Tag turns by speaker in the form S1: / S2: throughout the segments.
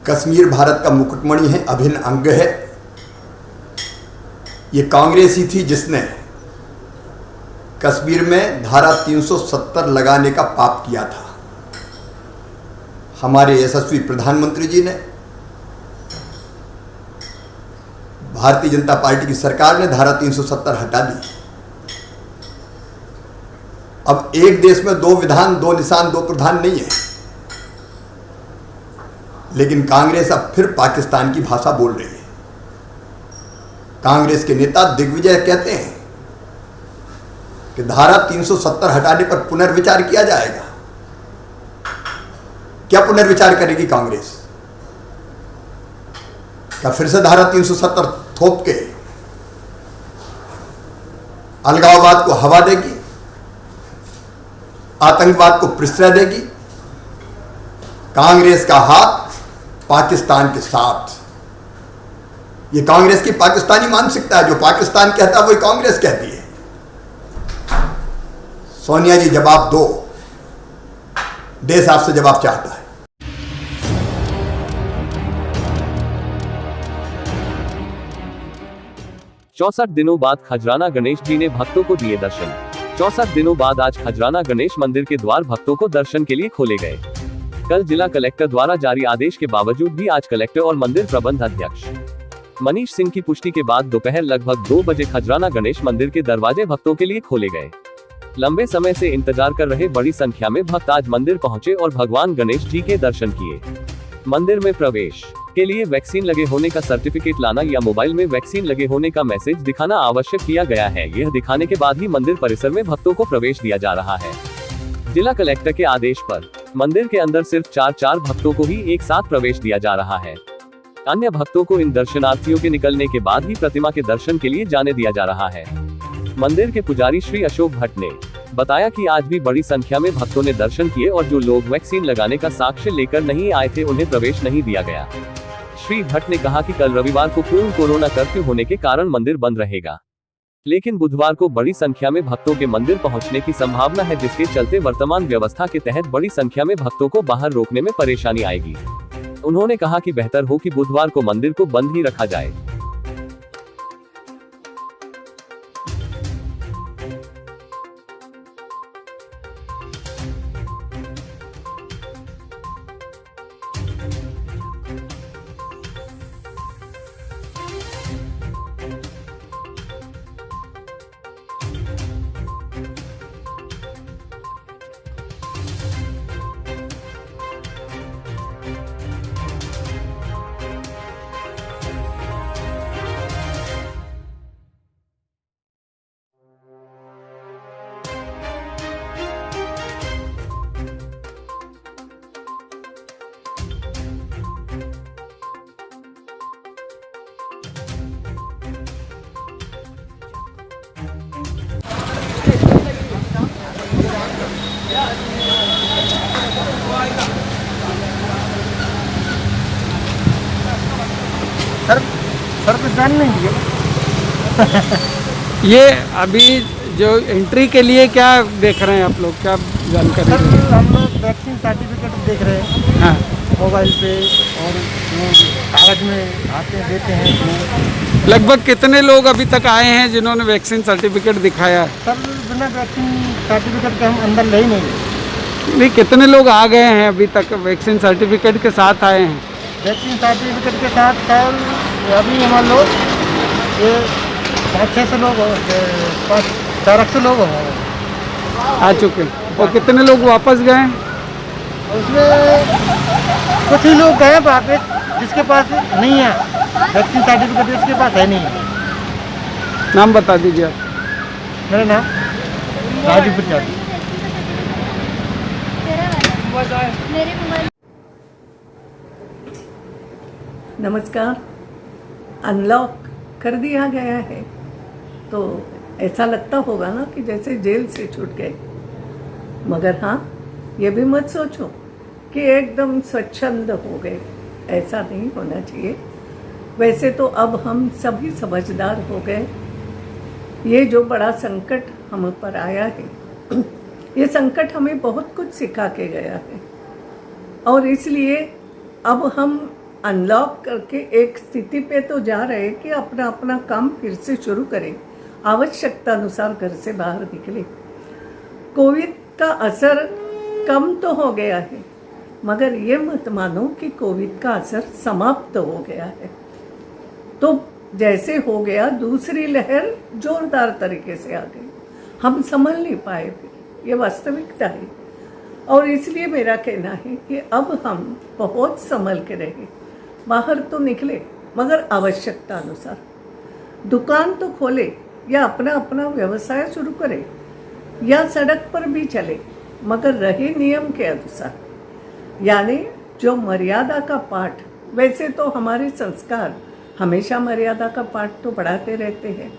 S1: कश्मीर भारत का मुकुटमणि है, अभिन्न अंग है। ये कांग्रेस ही थी जिसने कश्मीर में धारा 370 लगाने का पाप किया था। हमारे यशस्वी प्रधानमंत्री जी ने, भारतीय जनता पार्टी की सरकार ने धारा 370 हटा दी। अब एक देश में दो विधान, दो निशान, दो प्रधान नहीं है। लेकिन कांग्रेस अब फिर पाकिस्तान की भाषा बोल रही है। कांग्रेस के नेता दिग्विजय कहते हैं कि धारा 370 हटाने पर पुनर्विचार किया जाएगा। क्या पुनर्विचार करेगी कांग्रेस? क्या फिर से धारा 370 थोप के अलगाववाद को हवा देगी, आतंकवाद को प्रश्रय देगी? कांग्रेस का हाथ पाकिस्तान के साथ। ये कांग्रेस की पाकिस्तानी मानसिकता है। जो पाकिस्तान कहता है वही कांग्रेस कहती है। सोनिया जी जवाब दो, देश आपसे जवाब चाहता है।
S2: 64 दिनों बाद खजराना गणेश जी ने भक्तों को दिए दर्शन। 64 दिनों बाद आज खजराना गणेश मंदिर के द्वार भक्तों को दर्शन के लिए खोले गए। कल जिला कलेक्टर द्वारा जारी आदेश के बावजूद भी आज कलेक्टर और मंदिर प्रबंध अध्यक्ष मनीष सिंह की पुष्टि के बाद दोपहर लगभग 2 बजे खजराना गणेश मंदिर के दरवाजे भक्तों के लिए खोले गए। लंबे समय से इंतजार कर रहे बड़ी संख्या में भक्त आज मंदिर पहुंचे और भगवान गणेश जी के दर्शन किए। मंदिर में प्रवेश के लिए वैक्सीन लगे होने का सर्टिफिकेट लाना या मोबाइल में वैक्सीन लगे होने का मैसेज दिखाना आवश्यक किया गया है। यह दिखाने के बाद ही मंदिर परिसर में भक्तों को प्रवेश दिया जा रहा है। जिला कलेक्टर के आदेश पर मंदिर के अंदर सिर्फ 4 भक्तों को ही एक साथ प्रवेश दिया जा रहा है। अन्य भक्तों को इन दर्शनार्थियों के निकलने के बाद ही प्रतिमा के दर्शन के लिए जाने दिया जा रहा है। मंदिर के पुजारी श्री अशोक भट्ट ने बताया कि आज भी बड़ी संख्या में भक्तों ने दर्शन किए और जो लोग वैक्सीन लगाने का साक्ष्य लेकर नहीं आए थे उन्हें प्रवेश नहीं दिया गया। श्री भट्ट ने कहा कि कल रविवार को पूर्ण कोरोना कर्फ्यू होने के कारण मंदिर बंद रहेगा, लेकिन बुधवार को बड़ी संख्या में भक्तों के मंदिर पहुंचने की संभावना है, जिसके चलते वर्तमान व्यवस्था के तहत बड़ी संख्या में भक्तों को बाहर रोकने में परेशानी आएगी। उन्होंने कहा कि बेहतर हो कि बुधवार को मंदिर को बंद ही रखा जाए।
S3: सर तो जान नहीं दिए।
S4: ये अभी जो एंट्री के लिए क्या देख रहे हैं आप लोग, क्या जानकारी?
S3: सर हम लोग वैक्सीन सर्टिफिकेट देख रहे हैं।
S4: हाँ,
S3: मोबाइल पे और वो कागज में आते देते हैं।
S4: लगभग कितने लोग अभी तक आए हैं जिन्होंने वैक्सीन सर्टिफिकेट दिखाया है?
S3: सर बिना वैक्सीन सर्टिफिकेट के हम अंदर ले ही नहीं।
S4: नहीं, कितने लोग आ गए हैं अभी तक वैक्सीन सर्टिफिकेट के साथ आए हैं?
S3: वैक्सीन सर्टिफिकेट के साथ सर अभी हमारे लोग ये 500-600 लोग 400 लोग
S4: आ चुके। और कितने लोग वापस गए?
S3: उसमें कुछ ही लोग गए वापस, जिसके पास नहीं है वैक्सीन सर्टिफिकेट, इसके पास है नहीं है।
S4: नाम बता दीजिए आप।
S3: मेरा नाम राजू प्रजापति।
S5: नमस्कार। अनलॉक कर दिया गया है तो ऐसा लगता होगा ना कि जैसे जेल से छूट गए, मगर हाँ, ये भी मत सोचो कि एकदम स्वच्छंद हो गए। ऐसा नहीं होना चाहिए। वैसे तो अब हम सभी समझदार हो गए। ये जो बड़ा संकट हम पर आया है, ये संकट हमें बहुत कुछ सिखा के गया है और इसलिए अब हम अनलॉक करके एक स्थिति पे तो जा रहे हैं कि अपना अपना काम फिर से शुरू करें, आवश्यकता अनुसार घर से बाहर निकले। कोविड का असर कम तो हो गया है, मगर ये मत मानो कि कोविड का असर समाप्त हो गया है। तो जैसे हो गया, दूसरी लहर जोरदार तरीके से आ गई, हम संभल नहीं पाए, फिर ये वास्तविकता है। और इसलिए मेरा कहना है कि अब हम बहुत संभल के रहे, बाहर तो निकले मगर आवश्यकता अनुसार, दुकान तो खोले या अपना अपना व्यवसाय शुरू करें या सड़क पर भी चले, मगर रहे नियम के अनुसार, यानी जो मर्यादा का पाठ। वैसे तो हमारे संस्कार हमेशा मर्यादा का पाठ तो बढ़ाते रहते हैं।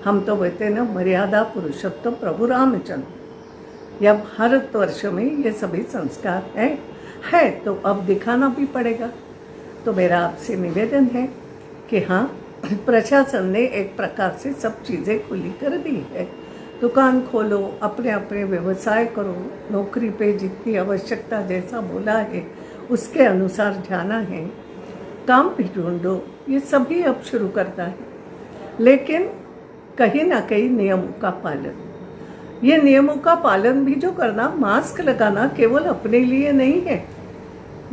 S5: हम तो कहते हैं ना, मर्यादा पुरुषोत्तम प्रभु रामचंद्र। या भारतवर्ष में ये सभी संस्कार है तो अब दिखाना भी पड़ेगा। तो मेरा आपसे निवेदन है कि हाँ, प्रशासन ने एक प्रकार से सब चीज़ें खुली कर दी है। दुकान खोलो, अपने अपने व्यवसाय करो, नौकरी पे जितनी आवश्यकता जैसा बोला है उसके अनुसार जाना है, काम भी ढूंढो, ये सभी अब शुरू करता है। लेकिन कहीं ना कहीं नियमों का पालन, ये नियमों का पालन भी जो करना, मास्क लगाना केवल अपने लिए नहीं है,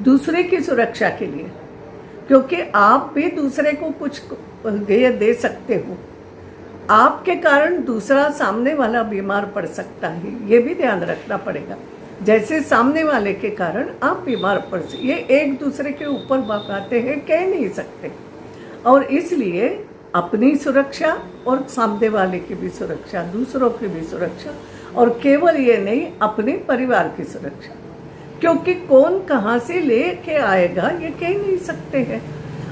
S5: दूसरे की सुरक्षा के लिए, क्योंकि आप भी दूसरे को कुछ ये दे सकते हो। आपके कारण दूसरा सामने वाला बीमार पड़ सकता है, ये भी ध्यान रखना पड़ेगा। जैसे सामने वाले के कारण आप बीमार पड़ सकते, ये एक दूसरे के ऊपर बातें हैं, कह नहीं सकते। और इसलिए अपनी सुरक्षा और सामने वाले की भी सुरक्षा, दूसरों की भी सुरक्षा, और केवल ये नहीं, अपने परिवार की सुरक्षा, क्योंकि कौन कहाँ से लेके आएगा ये कह नहीं सकते हैं।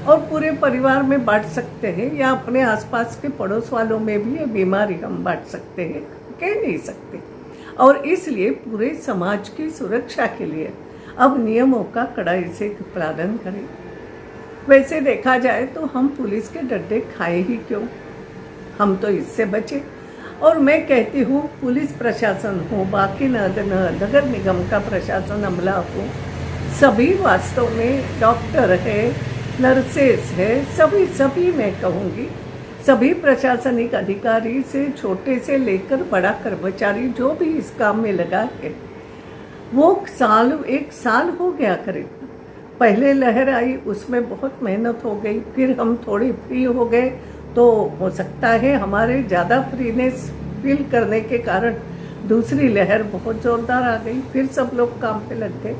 S5: और पूरे परिवार में बांट सकते हैं या अपने आसपास के पड़ोस वालों में भी ये बीमारी हम बांट सकते हैं, कह नहीं सकते। और इसलिए पूरे समाज की सुरक्षा के लिए अब नियमों का कड़ाई से पालन करें। वैसे देखा जाए तो हम पुलिस के डंडे खाए ही क्यों, हम तो इससे बचे। और मैं कहती हूँ, पुलिस प्रशासन हो, बाकी नगर निगम का प्रशासन, अमला हो, सभी वास्तव में डॉक्टर है, नर्सेस है, सभी मैं कहूँगी, सभी प्रशासनिक अधिकारी से छोटे से लेकर बड़ा कर्मचारी जो भी इस काम में लगा है, वो एक साल हो गया करीब। पहले लहर आई, उसमें बहुत मेहनत हो गई, फिर हम थोड़े फ्री हो गए, तो हो सकता है हमारे ज़्यादा फ्रीनेस फील करने के कारण दूसरी लहर बहुत ज़ोरदार आ गई, फिर सब लोग काम पे लग गए।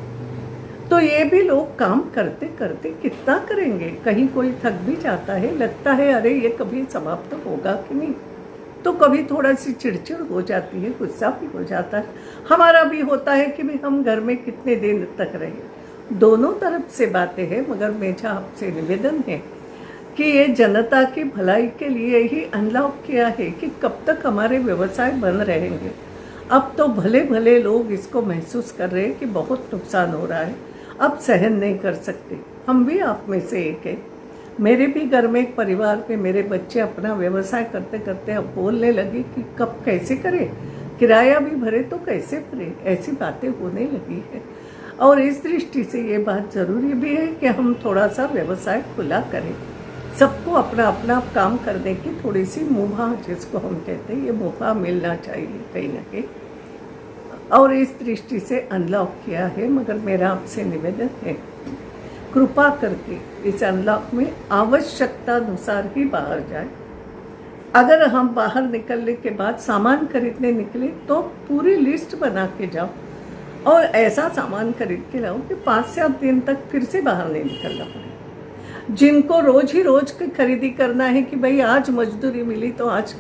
S5: तो ये भी लोग काम करते करते कितना करेंगे, कहीं कोई थक भी जाता है, लगता है अरे ये कभी समाप्त होगा कि नहीं, तो कभी थोड़ा सी चिड़चिड़ हो जाती है, गुस्सा भी हो जाता है, हमारा भी होता है कि भाई हम घर में कितने दिन तक रहे। दोनों तरफ से बातें हैं, मगर मेरा आपसे निवेदन है कि ये जनता की भलाई के लिए ही अनलॉक किया है कि कब तक हमारे व्यवसाय बंद रहेंगे। अब तो भले भले लोग इसको महसूस कर रहे हैं कि बहुत नुकसान हो रहा है, अब सहन नहीं कर सकते। हम भी आप में से एक है। मेरे भी घर में एक परिवार में मेरे बच्चे अपना व्यवसाय करते करते अब बोलने लगे कि कब कैसे करें, किराया भी भरे तो कैसे भरे, ऐसी बातें होने लगी है। और इस दृष्टि से ये बात ज़रूरी भी है कि हम थोड़ा सा व्यवसाय खुला करें, सबको अपना अपना काम करने की थोड़ी सी मुभा, जिसको हम कहते हैं, ये मुभा मिलना चाहिए कहीं ना कहीं। और इस दृष्टि से अनलॉक किया है, मगर मेरा आपसे निवेदन है, कृपा करके इस अनलॉक में आवश्यकता अनुसार ही बाहर जाए। अगर हम बाहर निकलने के बाद सामान खरीदने निकले तो पूरी लिस्ट बना के जाओ, और ऐसा सामान खरीद के लाओ कि 5 से 7 दिन तक फिर से बाहर नहीं निकलना पड़े। जिनको रोज ही रोज की खरीदी करना है कि भाई आज मजदूरी मिली तो आज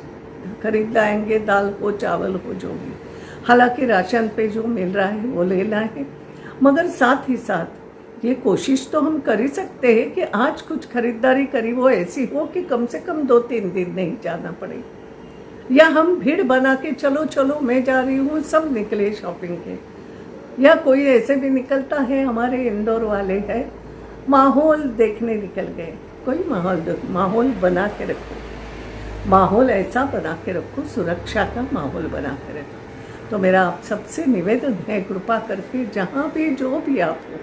S5: खरीद लाएंगे, दाल हो, चावल हो, जो भी, हालांकि राशन पे जो मिल रहा है वो लेना है, मगर साथ ही साथ ये कोशिश तो हम कर ही सकते हैं कि आज कुछ खरीदारी करी वो ऐसी हो कि कम से कम 2-3 दिन नहीं जाना पड़े। या हम भीड़ बना के चलो चलो मैं जा रही हूँ, सब निकले शॉपिंग के, या कोई ऐसे भी निकलता है, हमारे इंदौर वाले हैं, माहौल देखने निकल गए। कोई माहौल बना के रखो, माहौल ऐसा बना के रखो, सुरक्षा का माहौल बना के रखो। तो मेरा आप सबसे निवेदन है, कृपा करके जहाँ भी जो भी आप हो,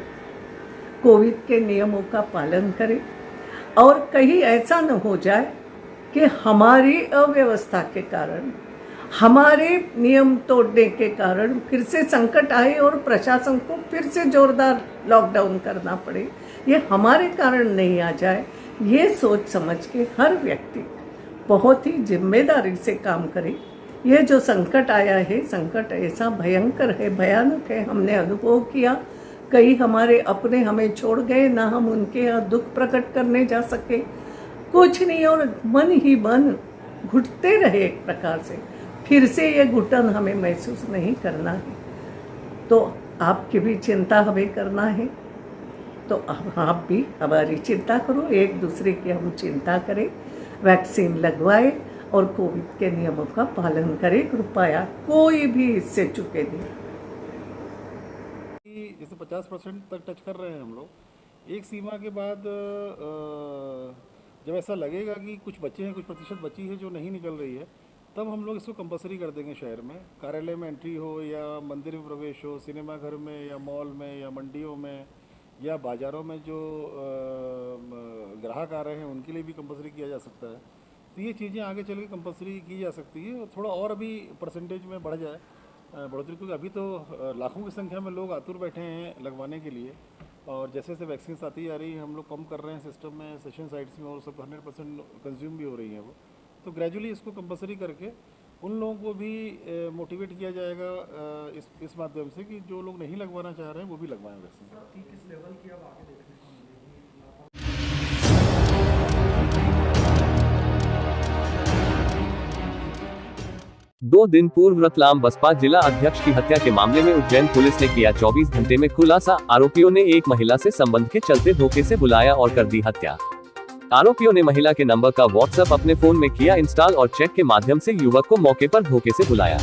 S5: कोविड के नियमों का पालन करें और कहीं ऐसा न हो जाए कि हमारी अव्यवस्था के कारण, हमारे नियम तोड़ने के कारण फिर से संकट आए और प्रशासन को फिर से जोरदार लॉकडाउन करना पड़े। ये हमारे कारण नहीं आ जाए, ये सोच समझ के हर व्यक्ति बहुत ही जिम्मेदारी से काम करे। ये जो संकट आया है, संकट ऐसा भयंकर है, भयानक है, हमने अनुभव किया। कई हमारे अपने हमें छोड़ गए, ना हम उनके यहाँ दुख प्रकट करने जा सके, कुछ नहीं, और मन ही मन घुटते रहे एक प्रकार से। फिर से ये घुटन हमें महसूस नहीं करना है, तो आपकी भी चिंता हमें करना है, तो आप भी हमारी चिंता करो, एक दूसरे की हम चिंता करें, वैक्सीन लगवाए और कोविड के नियमों का पालन करें। कृपया कोई भी इससे चूके नहीं।
S6: जैसे 50% तक टच कर रहे हैं हम लोग, एक सीमा के बाद जब ऐसा लगेगा कि कुछ बच्चे हैं, कुछ प्रतिशत बची है जो नहीं निकल रही है, तब हम लोग इसको कंपलसरी कर देंगे। शहर में कार्यालय में एंट्री हो या मंदिर में प्रवेश हो, सिनेमा घर में या मॉल में या मंडियों में या बाज़ारों में जो ग्राहक आ रहे हैं उनके लिए भी कंपलसरी किया जा सकता है। तो ये चीज़ें आगे चल के कंपलसरी की जा सकती है, और थोड़ा और अभी परसेंटेज में बढ़ जाए बढ़ोतरी, क्योंकि अभी तो लाखों की संख्या में लोग आतुर बैठे हैं लगवाने के लिए, और जैसे जैसे वैक्सीन आती जा रही है हम लोग कम कर रहे हैं सिस्टम में, सेशन साइट्स में, और सब 100% कंज्यूम भी हो रही हैं वो। तो ग्रेजुअली इसको कंपलसरी करके उन लोगों को भी मोटिवेट किया जाएगा इस माध्यम से कि जो लोग नहीं लगवाना चाह रहे हैं वो भी लगवाएं वैक्सीन। किस लेवल की अब आगे देखने को मिलेगी?
S2: 2 दिन पूर्व रतलाम बसपा जिला अध्यक्ष की हत्या के मामले में उज्जैन पुलिस ने किया 24 घंटे में खुलासा। आरोपियों ने एक महिला से संबंध के चलते धोखे से बुलाया और कर दी हत्या। आरोपियों ने महिला के नंबर का व्हाट्सएप अपने फोन में किया इंस्टॉल और चैट के माध्यम से युवक को मौके पर धोखे से बुलाया।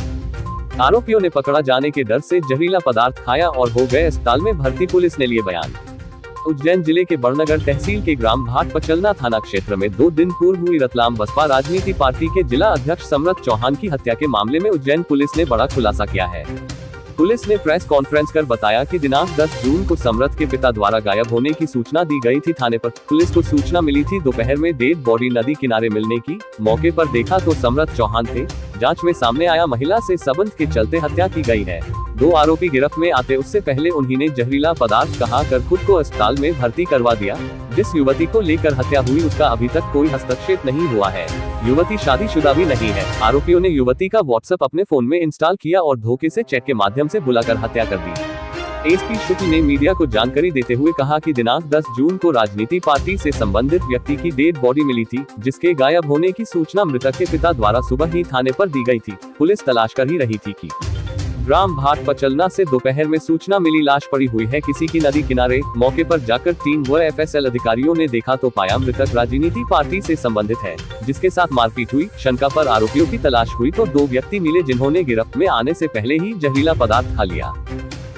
S2: आरोपियों ने पकड़ा जाने के डर से जहरीला पदार्थ खाया और हो गए अस्पताल में भर्ती, पुलिस ने लिए बयान। उज्जैन जिले के बड़नगर तहसील के ग्राम भाट पचलना थाना क्षेत्र में 2 दिन पूर्व हुई रतलाम बसपा राजनीति पार्टी के जिला अध्यक्ष समरत चौहान की हत्या के मामले में उज्जैन पुलिस ने बड़ा खुलासा किया है। पुलिस ने प्रेस कॉन्फ्रेंस कर बताया कि दिनांक 10 जून को समरत के पिता द्वारा गायब होने की सूचना दी गई थी थाने पर। पुलिस को सूचना मिली थी दोपहर में डेड बॉडी नदी किनारे मिलने की। मौके पर देखा तो समरत चौहान थे। जांच में सामने आया महिला से संबंध के चलते हत्या की गई है। 2 आरोपी गिरफ्त में आते उससे पहले उन्हीं जहरीला पदार्थ कहा कर खुद को अस्पताल में भर्ती करवा दिया। जिस युवती को लेकर हत्या हुई उसका अभी तक कोई हस्तक्षेप नहीं हुआ है। युवती शादीशुदा भी नहीं है। आरोपियों ने युवती का व्हाट्सएप अपने फोन में इंस्टॉल किया और धोखे से चैट के माध्यम से बुलाकर हत्या कर दी। एसपी शुक्ल ने मीडिया को जानकारी देते हुए कहा कि दिनांक 10 जून को राजनीति पार्टी से संबंधित व्यक्ति की डेड बॉडी मिली थी, जिसके गायब होने की सूचना मृतक के पिता द्वारा सुबह ही थाने पर दी गई थी। पुलिस तलाश कर ही रही थी कि ग्राम भाट पचलना से दोपहर में सूचना मिली लाश पड़ी हुई है किसी की नदी किनारे। मौके पर जाकर टीम व एफएसएल अधिकारियों ने देखा तो पाया मृतक राजनीति पार्टी से संबंधित है, जिसके साथ मारपीट हुई। शंका पर आरोपियों की तलाश हुई तो 2 व्यक्ति मिले जिन्होंने गिरफ्त में आने से पहले ही जहरीला पदार्थ खा लिया।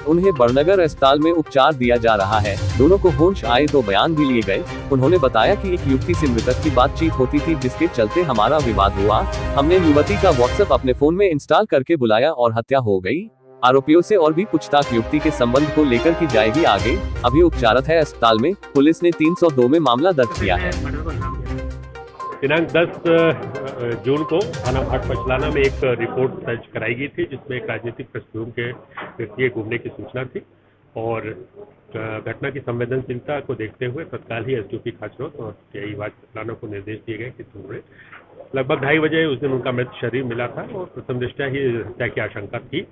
S2: उन्हें बड़नगर अस्पताल में उपचार दिया जा रहा है। दोनों को होश आए तो बयान भी लिए गए। उन्होंने बताया कि एक युवती से मृतक की बातचीत होती थी, जिसके चलते हमारा विवाद हुआ। हमने युवती का व्हाट्सएप अपने फोन में इंस्टॉल करके बुलाया और हत्या हो गई। आरोपियों से और भी पूछताछ युवती के संबंध को लेकर की जाएगी आगे। अभी उपचारत है अस्पताल में। पुलिस ने 302 में मामला दर्ज किया है।
S7: दिनांक 10 जून को थाना भाट पचलाना में एक रिपोर्ट दर्ज कराई गई थी, जिसमें एक राजनीतिक पृष्ठभूमि के व्यक्ति घूमने की सूचना थी, और घटना की संवेदनशीलता को देखते हुए तत्काल ही एसडीओपी खाचरोद और टीआई भाट पचलाना को निर्देश दिए गए कि थोड़े लगभग 2:30 बजे उस दिन उनका मृत शरीर मिला था और प्रथम दृष्टया ही हत्या की आशंका थी।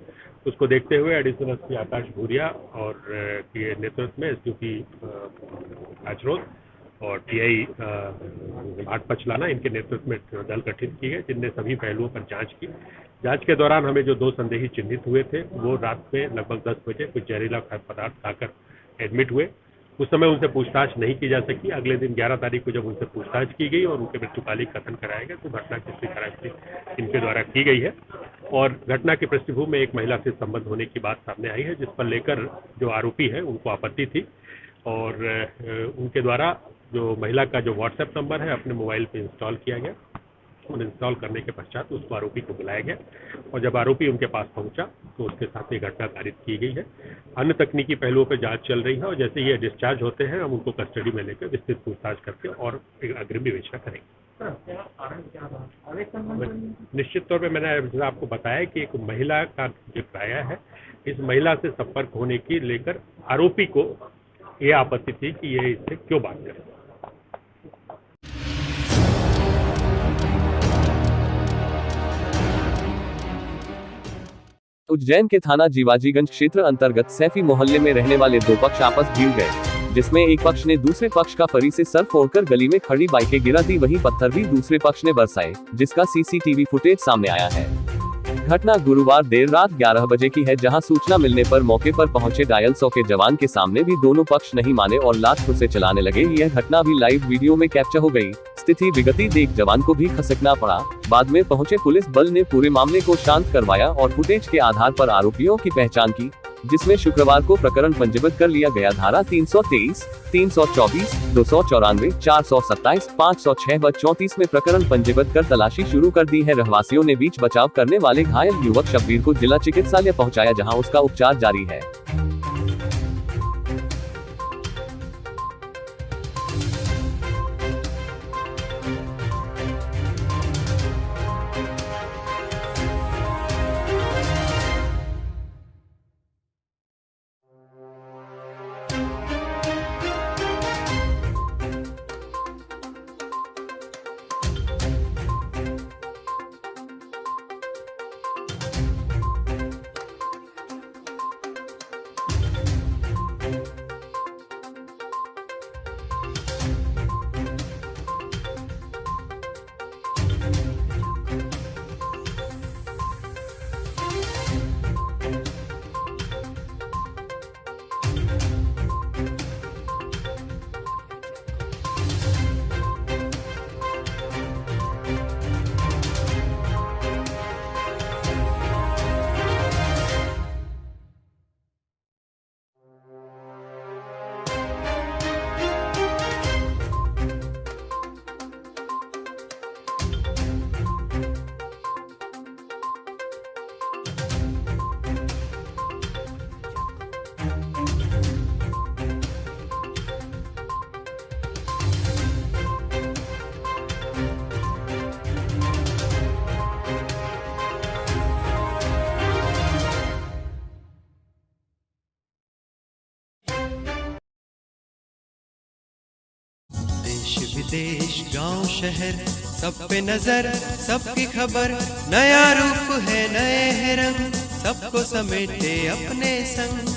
S7: उसको देखते हुए एडिशनल एसपी आकाश भूरिया और के नेतृत्व में एसडीओपी खाचरोद और टीआई भाट पचलाना, इनके नेतृत्व में दल गठित किए गए, जिनने सभी पहलुओं पर जांच की। जांच के दौरान हमें जो 2 संदेही चिन्हित हुए थे, वो रात में लगभग 10 बजे कुछ जहरीला खाद्य पदार्थ खाकर एडमिट हुए। उस समय उनसे पूछताछ नहीं की जा सकी। अगले दिन 11 तारीख को जब उनसे पूछताछ की गई और उनके मृत्युकालिक कथन कराया गया, तो घटना की स्वीकारोक्ति इनके द्वारा की गई है। और घटना की पृष्ठभूमि में एक महिला से संबंध होने की बात सामने आई है, जिस पर लेकर जो आरोपी है उनको आपत्ति थी, और उनके द्वारा जो महिला का जो व्हाट्सएप नंबर है अपने मोबाइल पे इंस्टॉल किया गया और इंस्टॉल करने के पश्चात उसको आरोपी को बुलाया गया और जब आरोपी उनके पास पहुंचा तो उसके साथ ये घटना कारित की गई है। अन्य तकनीकी पहलुओं पर जांच चल रही है और जैसे ये डिस्चार्ज होते हैं हम उनको कस्टडी में लेकर विस्तृत पूछताछ करके और अग्रिम विवेचना करेंगे। निश्चित तौर पे मैंने आपको बताया कि एक महिला का जो किराया है, इस महिला से संपर्क होने की लेकर आरोपी को ये आपत्ति थी कि ये इससे क्यों बात करे।
S2: उज्जैन के थाना जीवाजीगंज क्षेत्र अंतर्गत सैफी मोहल्ले में रहने वाले दो पक्ष आपस भिड़ गए, जिसमें एक पक्ष ने दूसरे पक्ष का फरी से सर फोड़कर गली में खड़ी बाइकें गिरा दी, वहीं पत्थर भी दूसरे पक्ष ने बरसाए, जिसका सीसीटीवी फुटेज सामने आया है। घटना गुरुवार देर रात 11 बजे की है, जहां सूचना मिलने पर मौके पर पहुंचे डायल 100 के जवान के सामने भी दोनों पक्ष नहीं माने और लात से चलाने लगे। यह घटना भी लाइव वीडियो में कैप्चर हो गई। स्थिति बिगड़ती देख जवान को भी खसकना पड़ा। बाद में पहुंचे पुलिस बल ने पूरे मामले को शांत करवाया और फुटेज के आधार पर आरोपियों की पहचान की, जिसमें शुक्रवार को प्रकरण पंजीबद्ध कर लिया गया। धारा 323, 324, 294, 427, 506 व 34 में प्रकरण पंजीबद्ध कर तलाशी शुरू कर दी है। रहवासियों ने बीच बचाव करने वाले घायल युवक शब्बीर को जिला चिकित्सालय पहुंचाया, जहां उसका उपचार जारी है।
S8: विदेश गांव शहर सब पे नजर, सबकी खबर, नया रूप है नए है रंग, सबको समेटे अपने संग।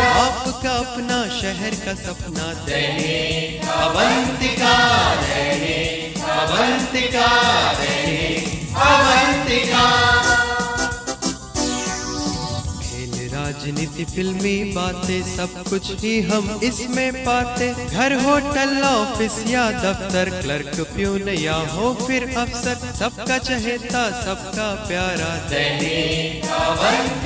S8: आपका अपना शहर का सपना दैनिक अवंतिका, दैनिक अवंतिका, दैनिक अवंतिका। राजनीति फिल्मी बातें सब कुछ ही हम इसमें पाते, घर होटल ऑफिस या दफ्तर, क्लर्क प्यून या हो फिर अफसर, सबका चहेता सबका प्यारा दैनिक अवंतिका।